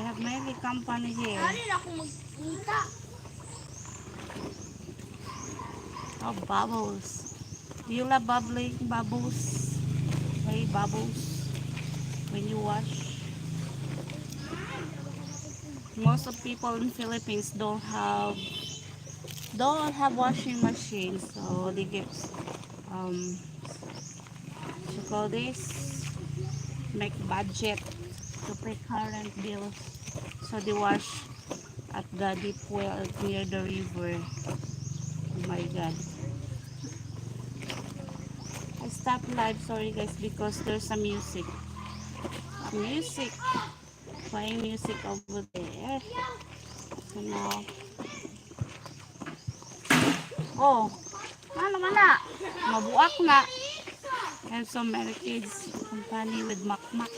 have many company here. Oh, bubbles. Do you love bubbling bubbles? Hey, bubbles. When you wash. Most of people in Philippines don't have washing machines, so they get what you call this, make budget to pay current bills, so they wash at the deep well near the river. Oh my god, I stopped live, sorry guys, because there's some music playing music over there. So now, oh, ano man na, mabuak na. I have so many kids company with makmak.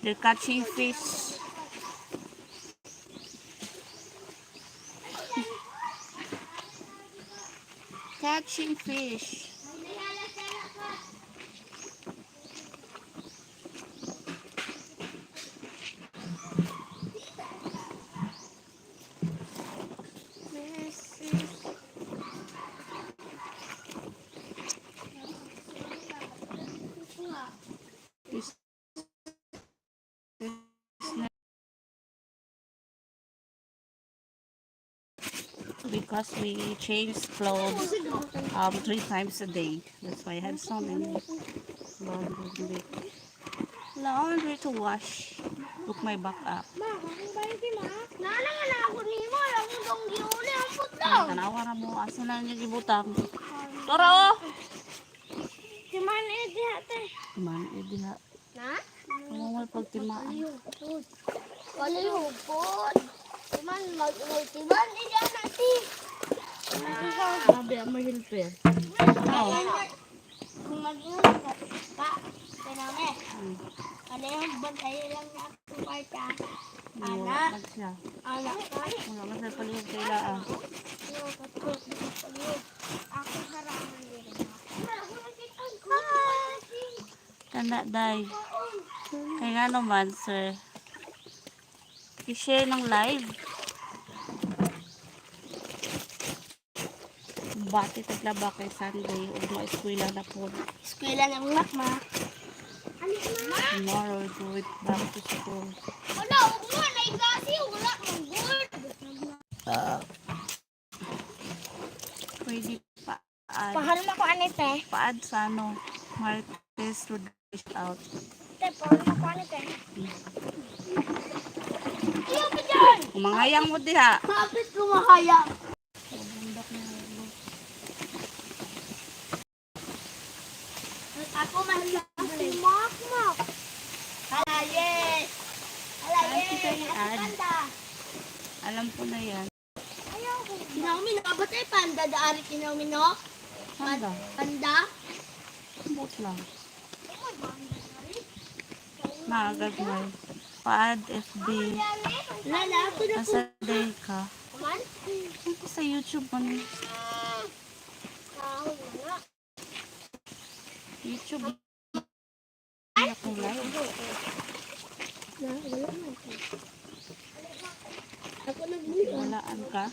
They're catching fish. Catching fish. Because we change clothes 3 times a day. That's why I had so many laundry to wash. Look my back up. Tanawa na mo. Asa na niya gibutang? Tara oh! Timan diha te. Timan diha. Na? Ano mo pagtimaan? Wala yung hupod. Timan timan diha na ti. Sabi ang mahilper. Kung mag-iwan ka, piname. Ano yung bantay lang na akong parta? Anak. Anak ka? Wala man sa palihog kaila ah. Ako harangan din. Tanda day. Kaya nga naman sir. I-share ng live. Bati taglaba kay Sunday o mga eskwela na po. Eskwela ng makma. Tomorrow we go it back to school. Wala, huwag mo. Naigasi. Wala mong good. Pwede pa-add. Paharam ako anite. Pa-add sa ano. Martes to dish out. Te, paharam ako anite. Iyo pa dyan. Kumangayang mo diha. Kapit kumahayang. Bundak na ulo. Ako mahilang si makma. Alayes. Panda. Alam ko na yan. Kinaumi na ba tayo panda? Daari kinaumi no? Handa. Panda? Bot lang. Magagmay. Pa-add FB. Lala, ako na po. Nasa day ka. Kuman? Ano sa YouTube mo? YouTube. Hindi ako live. Ako nagbuo. Walaan ka.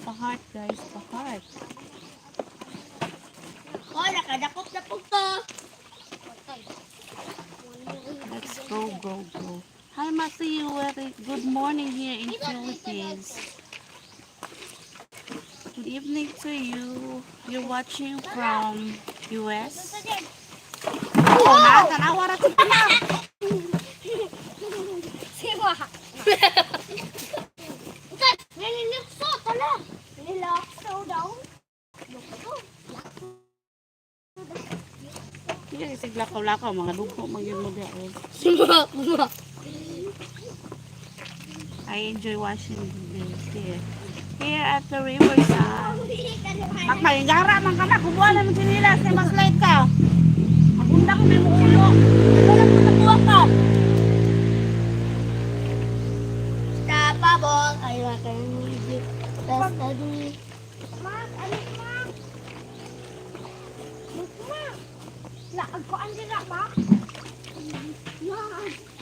Pa-heart guys. Pa-heart. Oh, nakadakop na po to. Let's go, go, go. Hi, Matthew. Good morning here in Philippines. Good evening to you. You're watching from US. Oh, tanawa ra kita na. Siwa. Ukat, nililipso, tala. Nililapso daw. Lukso. Hindi kasi lakaw-lakaw. Mga dugo, magyun mo diyan. Siwa. I enjoy watching this here. Here at the riverside. Magmaligara man ka na. Kubuha na ng sinilas. Mas light ka. Magunda ko may ulo. Wala ko nabuha ka. Tapabong. Ayaw ka ng music. Tapos tadi. Mak, alik mak. Mak. Laag ko ang dira, mak. Mak.